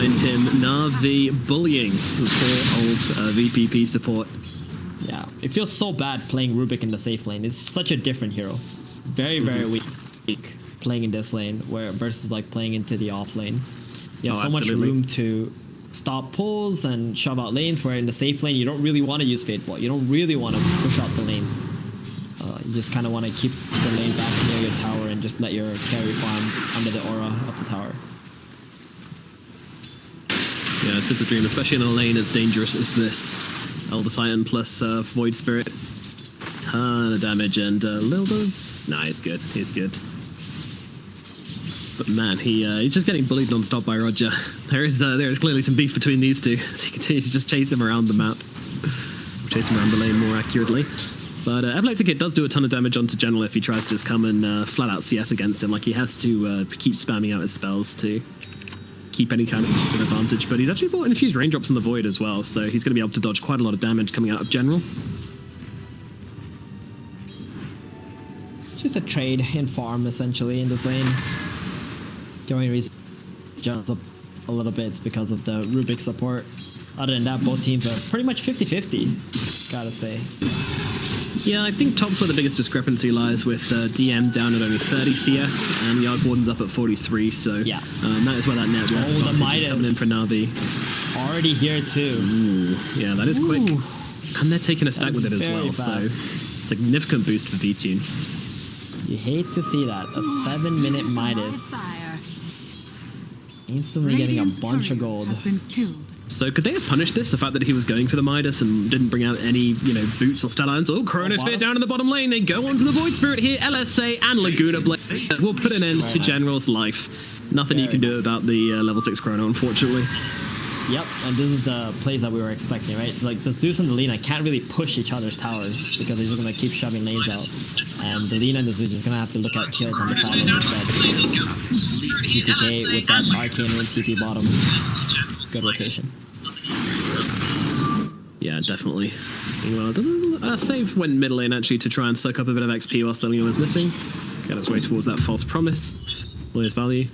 him, Navi bullying the poor old VPP support. Yeah, it feels so bad playing Rubik in the safe lane. It's such a different hero. Very, very weak playing in this lane where versus like playing into the off lane. You have so much room to stop pulls and shove out lanes, where in the safe lane you don't really want to use Fade Ball. You don't really want to push out the lanes. You just kind of want to keep the lane back near your tower and just let your carry farm under the aura of the tower. Yeah, it's a dream, especially in a lane as dangerous as this. Elder Titan plus Void Spirit. Ton of damage, and Lil does... Nah, he's good. He's good. But man, he's just getting bullied non-stop by Roger. There is clearly some beef between these two. As he continues to just chase him around the map. Chase him around the lane more accurately. But Epileptic Kid does do a ton of damage onto General if he tries to just come and flat out CS against him. Like, he has to keep spamming out his spells to keep any kind of advantage. But he's actually bought infused raindrops on the Void as well, so he's going to be able to dodge quite a lot of damage coming out of General. Just a trade in farm, essentially, in this lane. The only reason it's jumps up a little bit is because of the Rubik support. Other than that, both teams are pretty much 50-50, gotta say. Yeah, I think top's where the biggest discrepancy lies, with DM down at only 30 CS and the Arc Warden's up at 43, so yeah. That is where that net worth advantage is coming in for Navi. Already here too. Ooh, yeah, that is quick. And they're taking a stack with it as well, fast. so significant boost for V-Tune. You hate to see that. A 7-minute Midas. Instantly getting a bunch of gold. So could they have punished this? The fact that he was going for the Midas and didn't bring out any, boots or Stellines. Oh, Chronosphere down in the bottom lane. They go on for the Void Spirit here. LSA and Laguna Blade will put an end to General's life. Nothing you can do about the level 6 Chrono, unfortunately. Yep, and this is the plays that we were expecting, right? Like, the Zeus and the Lina can't really push each other's towers because they're just going to keep shoving lanes out. And the Lina and the Zeus is going to have to look at kills on the side instead. TPK with that Arcane and TP bottom. Good rotation. Yeah, definitely. Meanwhile, doesn't save when mid lane actually to try and soak up a bit of XP while Stellion was missing. Get its way towards that false promise. Lawyer's value.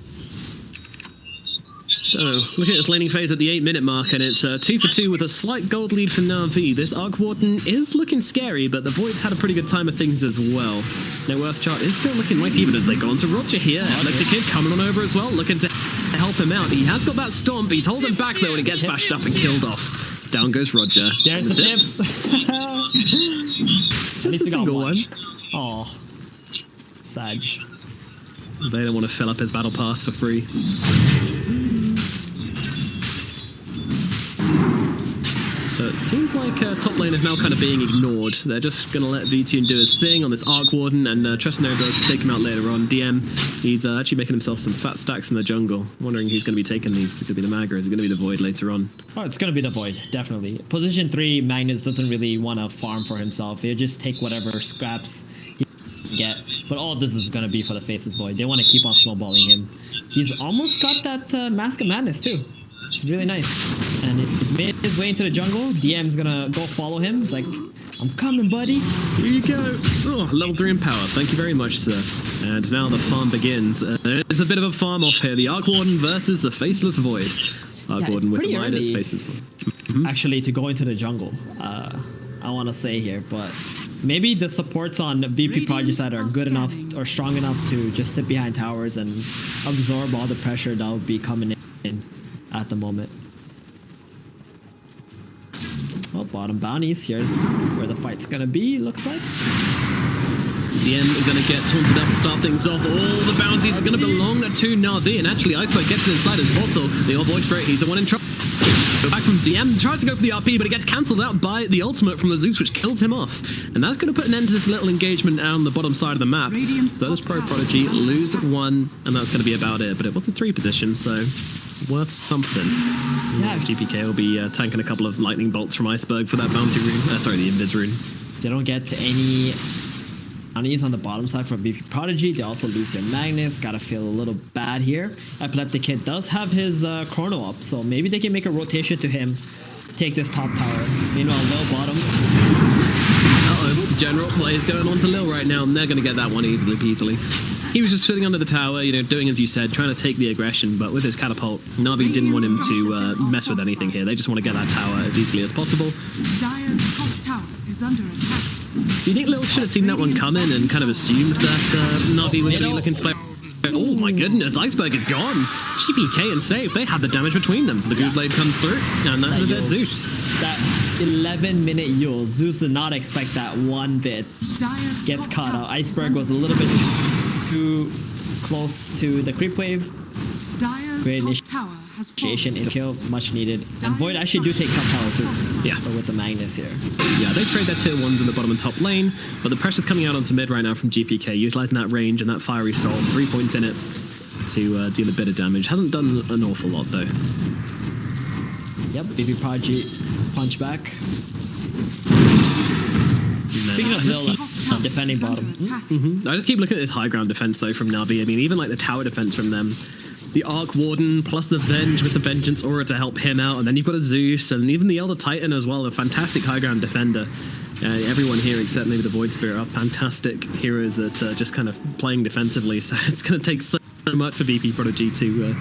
So, looking at this laning phase at the 8-minute mark, and it's 2 for 2 with a slight gold lead for Navi. This Arc Warden is looking scary, but the Void's had a pretty good time of things as well. Net worth chart is still looking right even as they go on to Roger here. Epileptic Kid coming on over as well, looking to help him out. He has got that stomp, he's holding back though, and he gets bashed up and killed off. Down goes Roger. There's the tips. Just a single one. Oh, Sag. They don't want to fill up his battle pass for free. So it seems like top lane is now kind of being ignored. They're just going to let V-Tune do his thing on this Arc Warden, and trusting their ability to take him out later on. DM, he's actually making himself some fat stacks in the jungle. I'm wondering who's going to be taking these. It could be the Mag, or is it going to be the Void later on? Oh, it's going to be the Void, definitely. Position 3, Magnus doesn't really want to farm for himself. He'll just take whatever scraps he can get. But all of this is going to be for the Faceless Void. They want to keep on snowballing him. He's almost got that Mask of Madness, too. It's really nice. And he's made his way into the jungle. DM's gonna go follow him. He's like, I'm coming, buddy. Here you go. Oh, level 3 in power. Thank you very much, sir. And now the farm begins. There's a bit of a farm off here. The Arc Warden versus the Faceless Void. Arc Warden with the Midas, Faceless Void. Actually, to go into the jungle, I want to say here, but maybe the supports on Vp.Prodigy side are good enough or strong enough to just sit behind towers and absorb all the pressure that will be coming in at the moment. Well, bottom bounties, here's where the fight's gonna be, looks like. DM is going to get taunted up and start things off. All the bounties are going to belong to Navi, and actually Iceberg gets it inside his bottle. The old Void Spirit, he's the one in trouble. Go back from DM, tries to go for the RP, but it gets cancelled out by the ultimate from the Zeus, which kills him off. And that's going to put an end to this little engagement on the bottom side of the map. Those Pro-Prodigy lose 1, and that's going to be about it. But it was a 3 position, so worth something. Yeah, GPK will be tanking a couple of lightning bolts from Iceberg for that bounty rune. Sorry, the Invis rune. They don't get any bounties on the bottom side from Vp.Prodigy. They also lose their Magnus. Gotta feel a little bad here. Epileptic Kid does have his Chrono up, so maybe they can make a rotation to him. Take this top tower. Meanwhile, Lil bottom. Uh-oh, General play is going on to Lil right now, and they're going to get that one easily, peasily. He was just sitting under the tower, you know, doing as you said, trying to take the aggression, but with his catapult, Navi didn't want him to mess with anything here. They just want to get that tower as easily as possible. Dire's top tower is under attack. Do you think Little should have seen that one coming and kind of assumed that Navi were going to be looking to play? Oh my goodness, Iceberg is gone. GPK and Save, they had the damage between them. The Blade comes through, and that's a dead Zeus. That 11-minute Yule, Zeus did not expect that one bit. Dire's Gets top caught tower out. is Iceberg under was a little bit too close to the creep wave. Dire's Great top tower has Initiation fallen. in kill, much needed. And Void actually do take top tower too. Yeah. But with the Magnus here. Yeah, they trade their tier 1s in the bottom and top lane, but the pressure's coming out onto mid right now from GPK, utilizing that range and that fiery soul, 3 points in it to deal a bit of damage. Hasn't done an awful lot though. Yep, Vp.Prodigy punch back. Speaking of Hill, defending bottom. I just keep looking at this high ground defense though from Navi. I mean, even like the tower defense from them. The Arc Warden plus the Venge with the Vengeance Aura to help him out, and then you've got a Zeus and even the Elder Titan as well, a fantastic high ground defender. Everyone here except maybe the Void Spirit are fantastic heroes that are just kind of playing defensively, so it's going to take so much for Vp.Prodigy to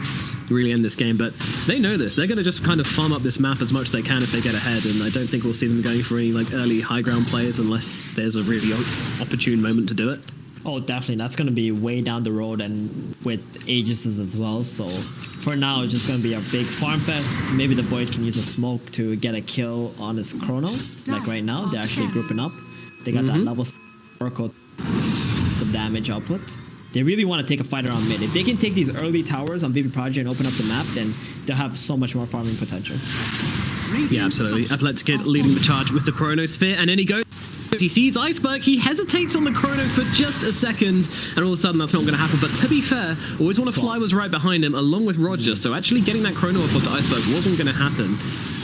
really end this game, but they know this. They're going to just kind of farm up this map as much as they can if they get ahead, and I don't think we'll see them going for any like early high ground players unless there's a really opportune moment to do it. Oh, definitely. That's going to be way down the road and with Aegises as well. So for now, it's just going to be a big farm fest. Maybe the Void can use a smoke to get a kill on his Chrono. Like right now, they're actually grouping up. They got that level Oracle, some damage output. They really want to take a fight around mid. If they can take these early towers on Vp.Prodigy and open up the map, then they'll have so much more farming potential. Yeah, absolutely. Epileptic Kid leading the charge with the Chronosphere, and then he goes. He sees Iceberg, he hesitates on the Chrono for just a second, and all of a sudden that's not going to happen. But to be fair, Always Wanna Fly was right behind him, along with Roger, so actually getting that Chrono up onto Iceberg wasn't going to happen.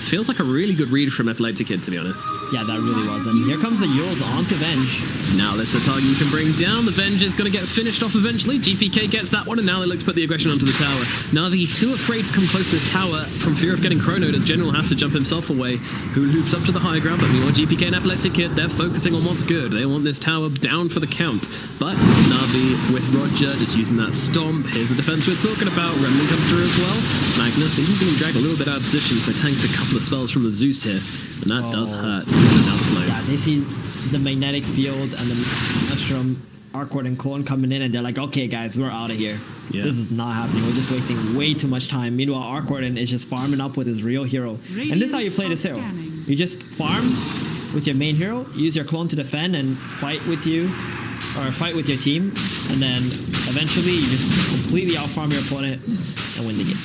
Feels like a really good read from Epileptic Kid, to be honest. Yeah, that really was. And here comes the Yules onto Venge. Now that's the target you can bring down. The Venge is going to get finished off eventually. GPK gets that one, and now they look to put the aggression onto the tower. Navi too afraid to come close to this tower from fear of getting chronoed, as General has to jump himself away, who loops up to the high ground. But meanwhile, GPK and Epileptic Kid, they're focusing on what's good. They want this tower down for the count. But Navi with Roger just using that stomp. Here's the defense we're talking about. Remnant comes through as well. Magnus, he's going to drag a little bit out of position, so tanks a couple of spells from the Zeus here, and that does hurt. Yeah, they see the magnetic field and the Maelstrom, Arcward, and Clone coming in, and they're like, okay, guys, we're out of here. Yeah. This is not happening. We're just wasting way too much time. Meanwhile, Arcward is just farming up with his real hero. And this is how you play this hero. You just farm with your main hero, use your clone to defend and fight with you, or fight with your team, and then eventually you just completely out-farm your opponent and win the game.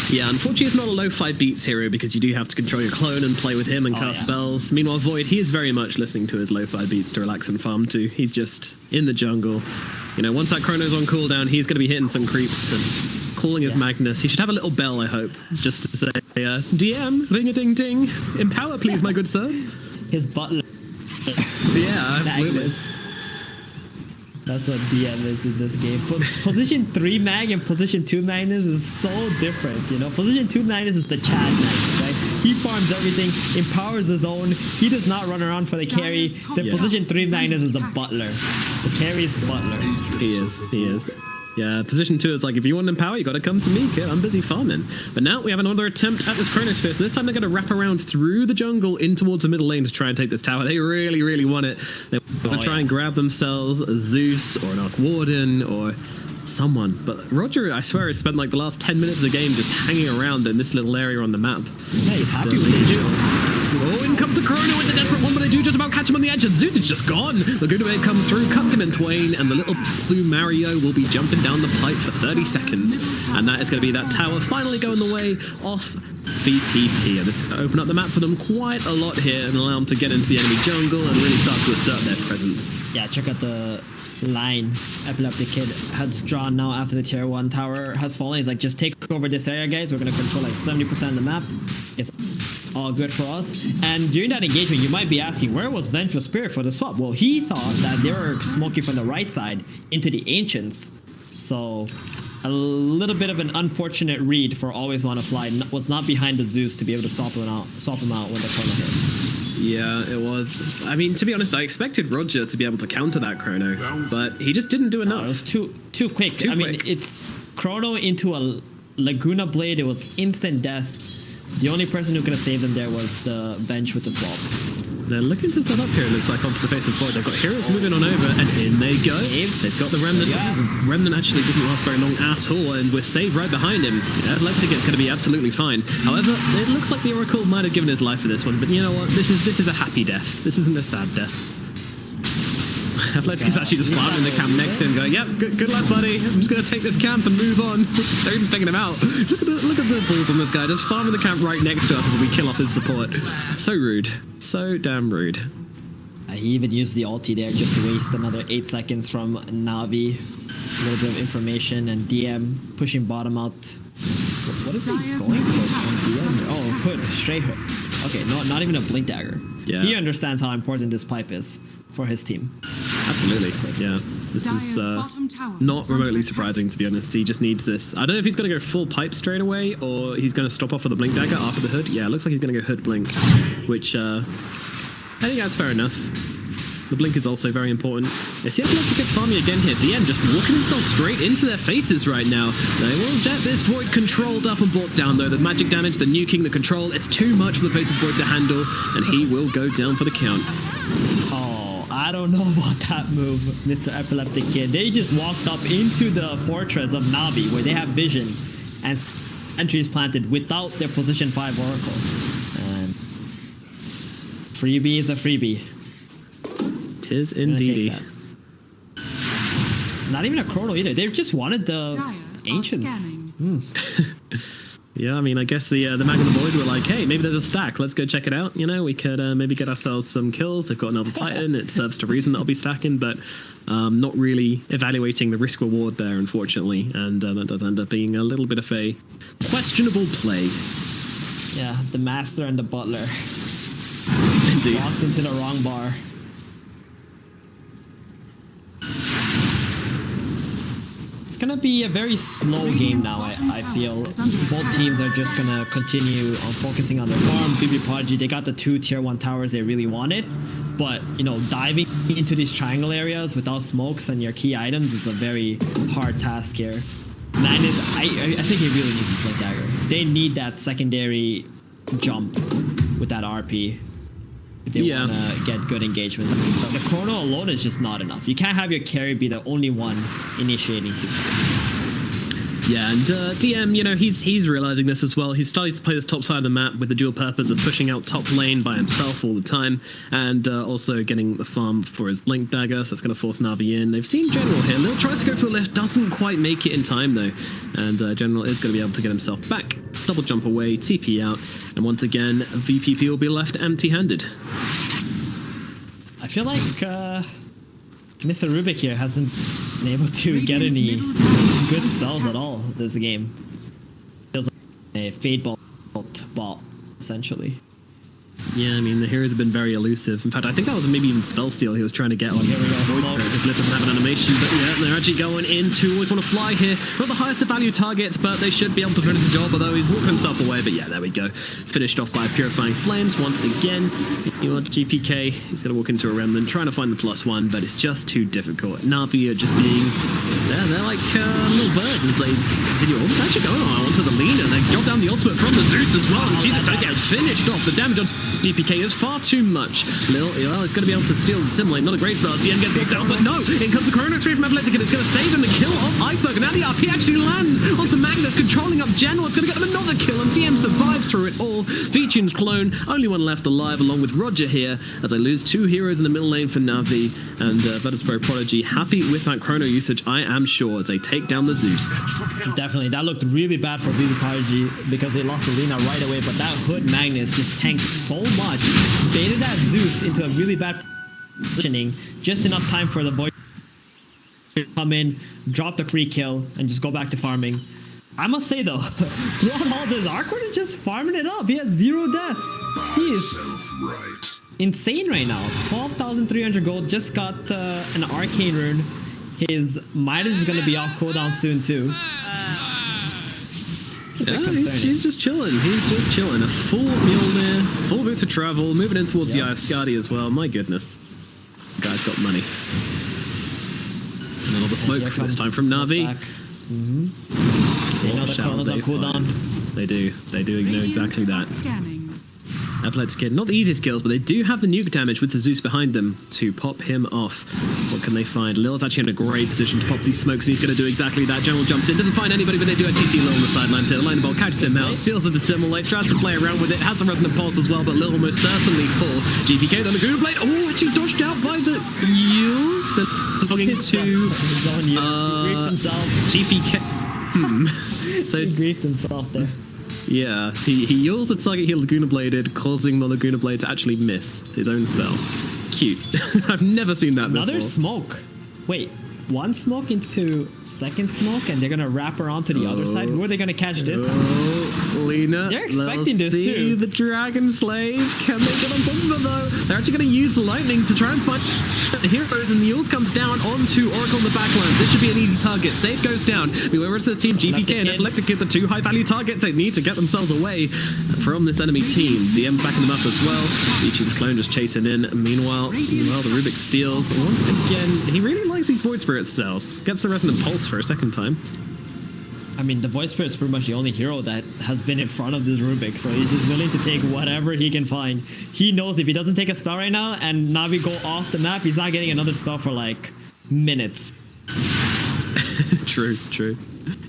Yeah, unfortunately it's not a low 5 beats hero because you do have to control your clone and play with him and cast spells. Meanwhile, Void, he is very much listening to his low 5 beats to relax and farm too. He's just in the jungle. You know, once that Chrono's on cooldown, he's going to be hitting some creeps and calling his Magnus. He should have a little bell, I hope, just to say, DM, ring-a-ding-ding, empower please, my good sir. His butler. Yeah, absolutely. Magnus. That's what DM is in this game. Position 3 Mag and Position 2 Magnus is so different, you know? Position 2 Magnus is the Chad Magnus, right? He farms everything, empowers his own. He does not run around for the carry. The Position 3 Magnus is the butler. The carry is butler. He is. Yeah, position 2 is like, if you want empower, you got to come to me, kid. I'm busy farming. But now we have another attempt at this Chronosphere. So this time they're going to wrap around through the jungle in towards the middle lane to try and take this tower. They really, really want it. They're going to try and grab themselves a Zeus or an Arc Warden or someone. But Roger, I swear, has spent like the last 10 minutes of the game just hanging around in this little area on the map. Yeah, he's happy with it. Oh, in comes the Chrono. It's a desperate one, but they do just about catch him on the edge, and Zeus is just gone. The good way comes through, cuts him in twain, and the little blue Mario will be jumping down the pipe for 30 seconds. And that is going to be that tower finally going the way off VPP. And this is going to open up the map for them quite a lot here and allow them to get into the enemy jungle and really start to assert their presence. Yeah, check out the line Epileptic Kid has drawn now after the tier 1 tower has fallen. He's like, just take over this area, guys. We're going to control like 70% of the map. It's all good for us. And during that engagement, you might be asking, where was Vengeful Spirit for the swap? Well, he thought that they were smoking from the right side into the Ancients. So a little bit of an unfortunate read for Always Wanna Fly. Was not behind the Zeus to be able to swap him out when the Chrono hits. Yeah, it was. I mean, to be honest, I expected Roger to be able to counter that Chrono, but he just didn't do enough. It was too quick. Too I mean, quick. it's Chrono into a Laguna Blade. It was instant death. The only person who could have saved them there was the bench with the swap. They're looking to set up here, it looks like, onto the face of Floyd. They've got heroes moving on over, and in they go. They've got the Remnant. Yeah. Remnant actually doesn't last very long at all, and we're saved right behind him. Yeah, Leptigan's going to be absolutely fine. However, it looks like the Oracle might have given his life for this one, but you know what? This is a happy death. This isn't a sad death. Athletica's actually just farming the camp next to him, going, yep, good luck, buddy. I'm just going to take this camp and move on. They're even taking him out. Look at the balls on this guy, just farming the camp right next to us as we kill off his support. So rude. So damn rude. He even used the ulti there just to waste another 8 seconds from Navi. A little bit of information, and DM pushing bottom out. What is he going for on DM? Oh, put straight hook. Okay, not even a blink dagger. Yeah. He understands how important this pipe is for his team. Absolutely, yeah. This is not remotely surprising, to be honest. He just needs this. I don't know if he's going to go full pipe straight away, or he's going to stop off with a blink dagger after the hood. Yeah, it looks like he's going to go hood blink, which I think that's fair enough. The blink is also very important. Yes, yet to get farming again here. DM just walking himself straight into their faces right now. They will get this Void controlled up and brought down, though. The magic damage, the nuking, the control, it's too much for the Faces Void to handle, and he will go down for the count. Oh, I don't know about that move, Mr. Epileptic Kid. They just walked up into the fortress of Navi, where they have vision, and sentries planted without their position 5 Oracle. And freebie is a freebie. Tis indeedy. Not even a Chrono either. They just wanted the Dire Ancients. Yeah, I mean, I guess the Mag and the Void were like, hey, maybe there's a stack. Let's go check it out. You know, we could maybe get ourselves some kills. They've got another Titan. It serves to reason that'll be stacking, but not really evaluating the risk reward there, unfortunately. And that does end up being a little bit of a questionable play. Yeah, the Master and the Butler Indeed. walked into the wrong bar. It's gonna be a very slow game now, I feel. Both teams are just gonna continue on focusing on their farm. Vp.Prodigy, they got the 2 tier 1 towers they really wanted, but you know, diving into these triangle areas without smokes and your key items is a very hard task here. Magnus, I think he really needs to play dagger. They need that secondary jump with that RP if they want to get good engagements. But the Chrono alone is just not enough. You can't have your carry be the only one initiating 2 points. Yeah, and DM, you know, he's realizing this as well. He's starting to play this top side of the map with the dual purpose of pushing out top lane by himself all the time, and also getting the farm for his blink dagger, so it's going to force Navi in. They've seen General here. Lil tries to go for a lift, doesn't quite make it in time though, and General is going to be able to get himself back. Double jump away, TP out, and once again, VPP will be left empty-handed. I feel like Mr. Rubik here hasn't been able to get any good spells at all this game. Feels like a fade ball, essentially. Yeah, I mean, the heroes have been very elusive. In fact, I think that was maybe even spell steal he was trying to get on. Here we go. If Blip doesn't have an animation, but yeah, they're actually going into always want to fly here. Not the highest of value targets, but they should be able to finish the job, although he's walked himself away. But yeah, there we go. Finished off by Purifying Flames once again. You know, GPK, he's going to walk into a Remnant, trying to find the +1, but it's just too difficult. Navi are just being, they're like little birds as they continue. Oh, they're actually going on onto the lean, and they drop down the ultimate from the Zeus as well. And Jesus, they get finished off. The damage on GPK is far too much. Lil, well, it's going to be able to steal the Simulate. Not a great start. DM gets knocked down, but no! In comes the Chrono 3 from Athletic, and it's going to save him the kill off Iceberg. And now the RP actually lands onto Magnus, controlling up General. It's going to get them another kill, and DM survives through it all. V-Tune's clone, only one left alive, along with Roger here, as I lose 2 heroes in the middle lane for Navi. And Vp.Prodigy happy with that Chrono usage, I am sure, as they take down the Zeus. Definitely, that looked really bad for Vp.Prodigy because they lost Alina right away, but that Hood Magnus just tanked so much. Baited that Zeus into a really bad positioning, just enough time for the boy to come in, drop the free kill, and just go back to farming. I must say though, throughout all this, Arcor is just farming it up. He has 0 deaths. He is insane right now. 12,300 gold, just got an arcane rune. His Midas is going to be off cooldown soon too. bit Yeah, concerning. he's just chilling. He's just chilling. A full Mjolnir, full boots of travel, moving in towards the Eye of Skadi as well. My goodness. Guy's got money. And then all the smoke, this time from Navi. They know the Chronos on cooldown. They do know exactly that. Scanning. Epileptic Kid, not the easiest kills, but they do have the nuke damage with the Zeus behind them to pop him off. What can they find? Lil's actually in a great position to pop these smokes, and he's going to do exactly that. General jumps in, doesn't find anybody, but they do actually see Lil on the sidelines here. The line ball catches him out, steals the Dissimulate, tries to play around with it, has a Resonant Pulse as well, but Lil almost certainly full. GPK, the Laguna Blade, oh, actually dodged out by the Yules, but belonging to GPK. So He griefed himself there. yeah, he Yules the target he Laguna Bladed, causing the Laguna Blade to actually miss his own spell. Cute. I've never seen that before. Another smoke. Wait, one smoke into second smoke, and they're gonna wrap around to the other side. Who are they gonna catch this time? Oh, Lena. They're expecting let's this see too. The Dragon Slave. Can they get on top of it though? They're actually going to use the lightning to try and find the heroes, and the Yules comes down onto Oracle in the backline. This should be an easy target. Save goes down. Beware of the team GPK and Epileptic Kid, the two high-value targets they need to get themselves away from this enemy team. DM backing them up as well. Each clone just chasing in. Meanwhile, the Rubik steals. Once again, he really likes these Void Spirit cells. Gets the Resonant Pulse for a second time. I mean, the Void Spirit is pretty much the only hero that has been in front of this Rubik, so he's just willing to take whatever he can find. He knows if he doesn't take a spell right now and Navi go off the map, he's not getting another spell for like minutes. True.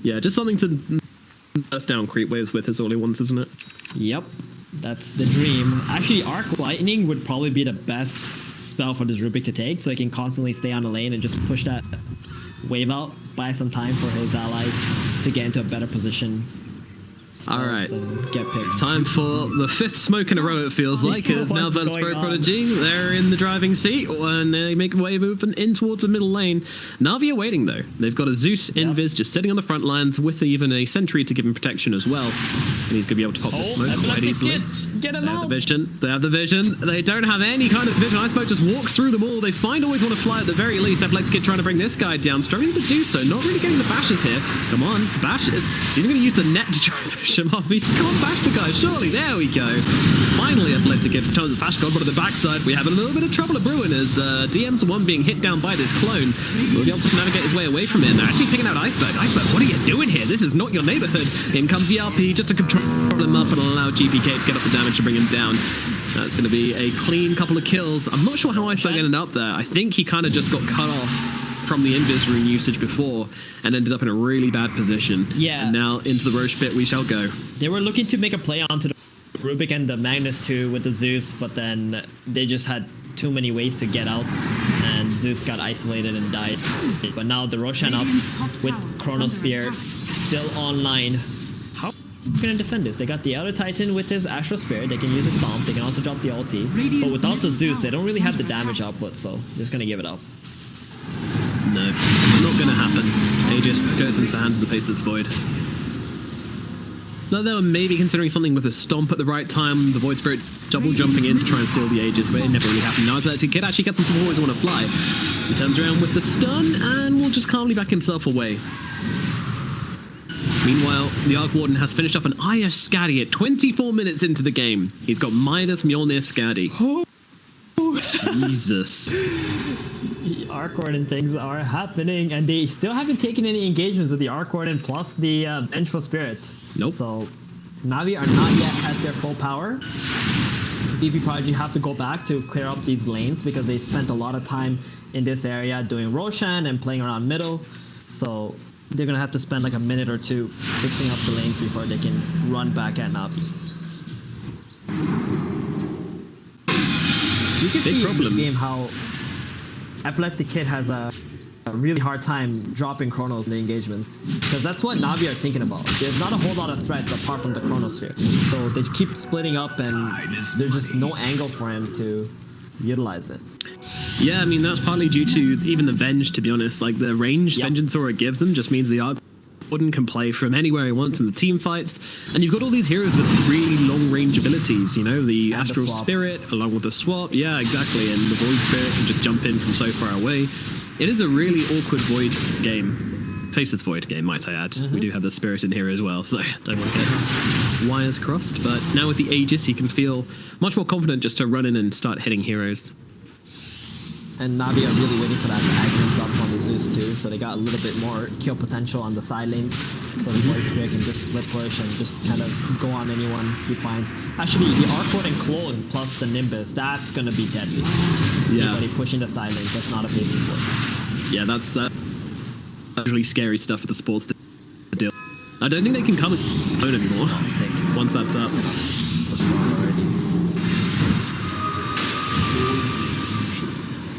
Yeah, just something to burst down creep waves with is all he wants, isn't it? Yep, that's the dream. Actually, Arc Lightning would probably be the best spell for this Rubik to take, so he can constantly stay on the lane and just push that wave out, buy some time for his allies to get into a better position. All right, Get picked. time for the fifth smoke in a row, it feels like, as now What's going Vp.Prodigy, they're in the driving seat, and they make the way moving in towards the middle lane. Navi are waiting, though. They've got a Zeus Invis just sitting on the front lines, with even a sentry to give him protection as well. And he's going to be able to pop the smoke quite easily. Get him They have out! the vision. They have the vision. They don't have any kind of vision. Iceberg just walks through them all. They always want to fly at the very least. Epileptic Kid trying to bring this guy down, struggling to do so. Not really getting the bashes here. Come on, bashes. He's going to use the net to try and fish him off. He's got to bash the guy. Surely, there we go. Finally, Epileptic Kid turns the bash god, but at the backside, we have a little bit of trouble at brewing as DM's the one being hit down by this clone. Will be able to navigate his way away from him. They're actually picking out Iceberg. Iceberg, what are you doing here? This is not your neighborhood. In comes the RP just to control him up and allow GPK to get up the damage to bring him down. That's going to be a clean couple of kills. I'm not sure how Iceberg ended up there. I think he kind of just got cut off from the Invis rune usage before and ended up in a really bad position. Yeah. And now into the Roche pit we shall go. They were looking to make a play onto the Rubik and the Magnus too with the Zeus, but then they just had too many ways to get out, and Zeus got isolated and died. But now the Roshan up with Chronosphere still online. How are they going to defend this? They got the Elder Titan with his Astral Spirit. They can use his Stomp. They can also drop the ulti. But without the Zeus, they don't really have the damage output, so they're just going to give it up. No, not going to happen. Aegis goes into the hands of the Faceless Void. No, they were maybe considering something with a Stomp at the right time. The Void Spirit double jumping in to try and steal the Aegis, but it never really happened. Now Epileptic Kid actually gets him to always want to fly. He turns around with the stun and will just calmly back himself away. Meanwhile, the Arc Warden has finished up an Eye of Skadi at 24 minutes into the game. He's got Midas, Mjolnir, Skadi. Jesus. The Arc Warden things are happening, and they still haven't taken any engagements with the Arc Warden plus the Vengeful Spirit. Nope. So Navi are not yet at their full power. Vp.Prodigy have to go back to clear up these lanes because they spent a lot of time in this area doing Roshan and playing around middle. So they're gonna have to spend like a minute or two fixing up the lanes before they can run back at Navi. You can see in this game how Epileptic Kid has a really hard time dropping Chronos in the engagements, because that's what Navi are thinking about. There's not a whole lot of threats apart from the Chronosphere, so they keep splitting up and there's just no angle for him to utilize it. Yeah, I mean, that's partly due to even the Venge, to be honest. Like, the range Vengeance Aura gives them just means the Arc Warden can play from anywhere he wants in the team fights. And you've got all these heroes with really long range abilities, you know, the Astral Spirit along with the swap. Yeah, exactly. And the Void Spirit can just jump in from so far away. It is a really awkward Void game. Faceless Void game, might I add. We do have the Spirit in here as well, so don't want to get wires crossed. But now with the Aegis, he can feel much more confident just to run in and start hitting heroes. And Navi are really waiting for that Magnums up on the Zeus too, so they got a little bit more kill potential on the side lanes. So the Void Spirit can just split push and just kind of go on anyone he finds. Actually, the Arcort and Clone plus the Nimbus, that's going to be deadly. Yeah. Anybody pushing the side lanes, that's not a Faceless Void. Yeah, that's really scary stuff for the sports to deal. I don't think they can come and clone anymore once that's up.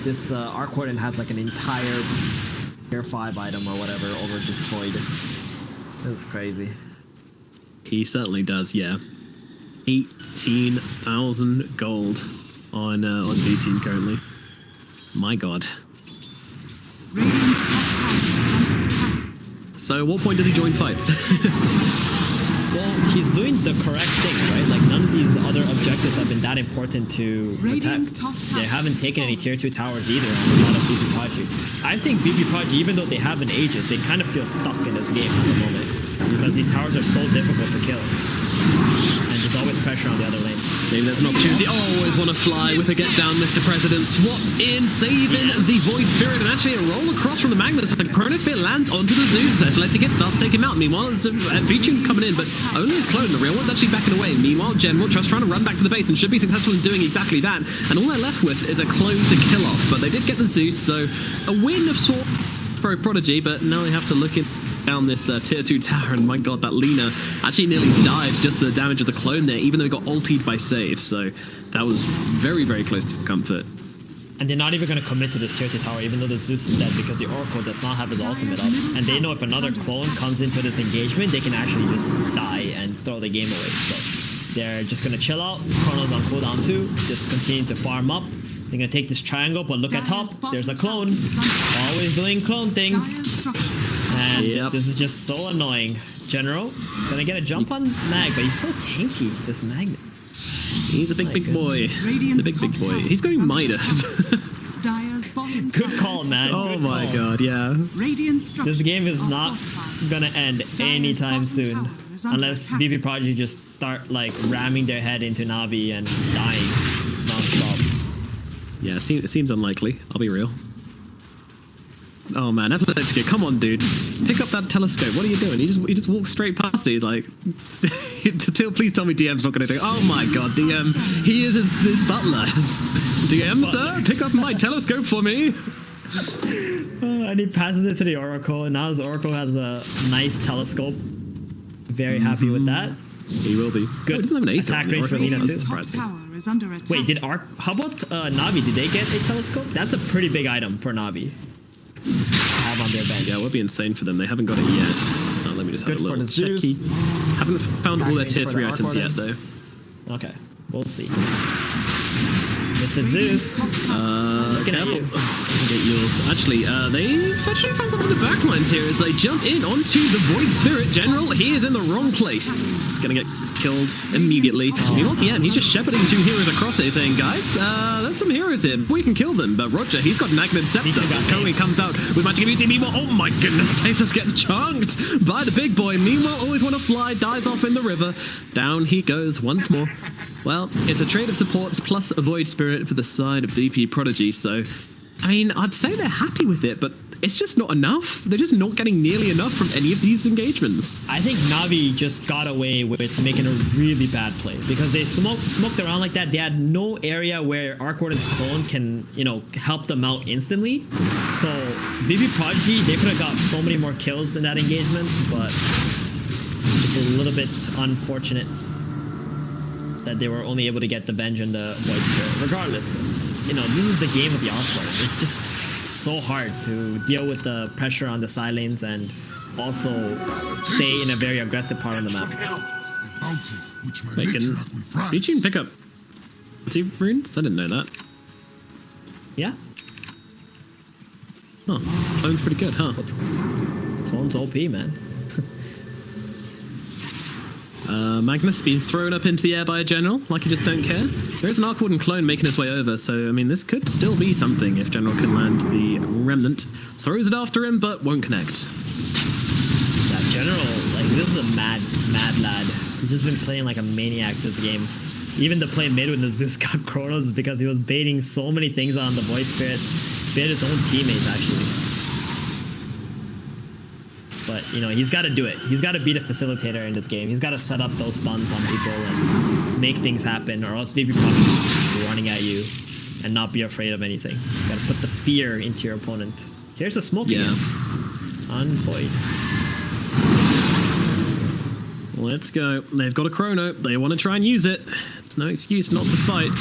This Arc Warden has like an entire Tier 5 item or whatever over just Void. That's crazy. He certainly does, yeah. 18,000 gold on V Team currently. My god. Radiant's top tower is under attack. So at what point does he join fights? Well, he's doing the correct thing, right? Like, none of these other objectives have been that important to Radiant's protect. top tower They haven't is taken any falling. tier 2 towers either on the side of Vp.Prodigy. I think Vp.Prodigy, even though they have an Aegis, they kind of feel stuck in this game at the moment. Because these towers are so difficult to kill. And there's always pressure on the other lanes. Maybe there's an opportunity. Oh, always want to fly with a get down, Mr. President. Swap in, saving the Void Spirit, and actually a roll across from the Magnus. The Chronosphere lands onto the Zeus, letting it starts to take him out. Meanwhile, V-Tune's coming in, but only his clone. The real one's actually backing away. Meanwhile, General just trying to run back to the base and should be successful in doing exactly that. And all they're left with is a clone to kill off. But they did get the Zeus, so a win of sorts for Prodigy, but now they have to look in down this tier 2 tower, and my god, that Lina actually nearly died just to the damage of the clone there, even though he got ultied by save, so that was very, very close to comfort. And they're not even going to commit to this tier 2 tower, even though the Zeus is dead, because the Oracle does not have his ultimate up. And they know if another clone comes into this engagement, they can actually just die and throw the game away. So they're just going to chill out. Chrono's on cooldown too, just continue to farm up. They're going to take this triangle, but look at top, there's a clone. Always doing clone things. And this is just so annoying. General, gonna get a jump on Mag, but he's so tanky, this Magnet. He's a big boy. The big boy. He's going Midas. Dire's bottom Good tower call, man. Oh Good my call. god, yeah. Radiant structures This game is are not fortified. gonna end anytime soon. Unless Vp.Prodigy just start like ramming their head into Navi and dying non-stop. Yeah, it seems unlikely, I'll be real. Oh man, Epileptica, come on dude. Pick up that telescope, what are you doing? You just walk straight past it, he's like... Please tell me DM's not gonna do it. Oh my god, DM, he is his butler. DM, sir, pick up my telescope for me. And he passes it to the Oracle, and now his Oracle has a nice telescope. Very happy with that. He will be. Good doesn't have an attack range for Lina too. Top tower is under attack. Wait, how about Navi? Did they get a telescope? That's a pretty big item for Navi to have on their bench. Yeah, it would be insane for them. They haven't got it yet. Oh, let me just have Good a for little the Zeus. checky. Haven't found all their tier for 3 the items yet, Arcorden. though. Okay, we'll see. Mr. Zeus. Looking at you. Get yours. Actually, they've actually found some of the backlines here as they jump in onto the Void Spirit. General, he is in the wrong place. He's gonna get killed immediately. Meanwhile, at the end, he's just shepherding 2 heroes across here, saying, guys, there's some heroes here. We can kill them. But Roger, he's got Magnet Scepter. Koei comes out with Magic Immunity. Meanwhile, oh my goodness, Satos gets chunked by the big boy. Meanwhile, always want to fly, dies off in the river. Down he goes once more. Well, it's a trade of supports plus a Void Spirit for the side of Vp.Prodigy, so, I mean, I'd say they're happy with it, but it's just not enough. They're just not getting nearly enough from any of these engagements. I think Navi just got away with making a really bad play because they smoked around like that. They had no area where Arcwarden's clone can, help them out instantly. So Vp.Prodigy, they could have got so many more kills in that engagement, but just a little bit unfortunate that they were only able to get the Venge and the Void Spirit. Regardless, this is the game of the Arcwarden. It's just so hard to deal with the pressure on the side lanes and also stay in a very aggressive part of the map. Wait, can V-Tune pick up 2 runes? I didn't know that. Yeah? Huh. Clone's pretty good, huh? Clone's OP, man. Magnus being thrown up into the air by a general, like you just don't care. There is an Arcwarden clone making his way over, so, I mean, this could still be something if General can land the Remnant. Throws it after him, but won't connect. general, like, this is a mad lad. He's just been playing like a maniac this game. Even the play mid when the Zeus got Chronos is because he was baiting so many things on the Void Spirit. Bait his own teammates, actually. But, you know, he's got to do it. He's got to be the facilitator in this game. He's got to set up those stuns on people and make things happen, or else Vp.Prodigy will be running at you and not be afraid of anything. You got to put the fear into your opponent. Here's a smoke again on Void. Let's go. They've got a chrono. They want to try and use it. It's no excuse not to fight.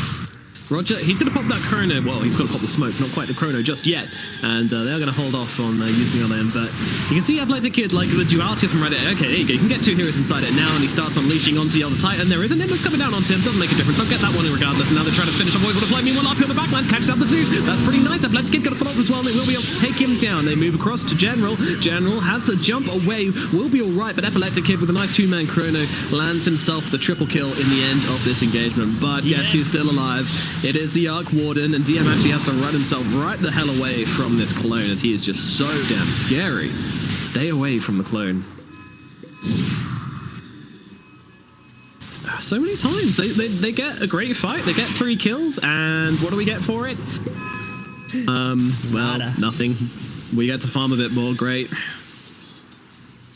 Roger, he's going to pop that chrono. Well, he's got to pop the smoke, not quite the chrono just yet. And they're going to hold off on using on them. But you can see Athletic Kid, like the duality from Reddit. Okay, there you go. You can get 2 heroes inside it now, and he starts unleashing onto the other Titan. There is an Nimbus coming down onto him. Doesn't make a difference. They'll get that one regardless. Now they're trying to finish a Void with a flame. Meanwhile, up here on the backline, catches out the Zeus. That's pretty nice. Athletic Kid got to follow up as well. They will be able to take him down. They move across to General. General has the jump away. Will be all right, but Epileptic Kid with a nice 2-man chrono lands himself the triple kill in the end of this engagement. But guess who's still alive? It is the Arc Warden, and DM actually has to run himself right the hell away from this clone, as he is just so damn scary. Stay away from the clone. So many times they get a great fight. They get 3 kills, and what do we get for it? Well, nothing. We get to farm a bit more. Great.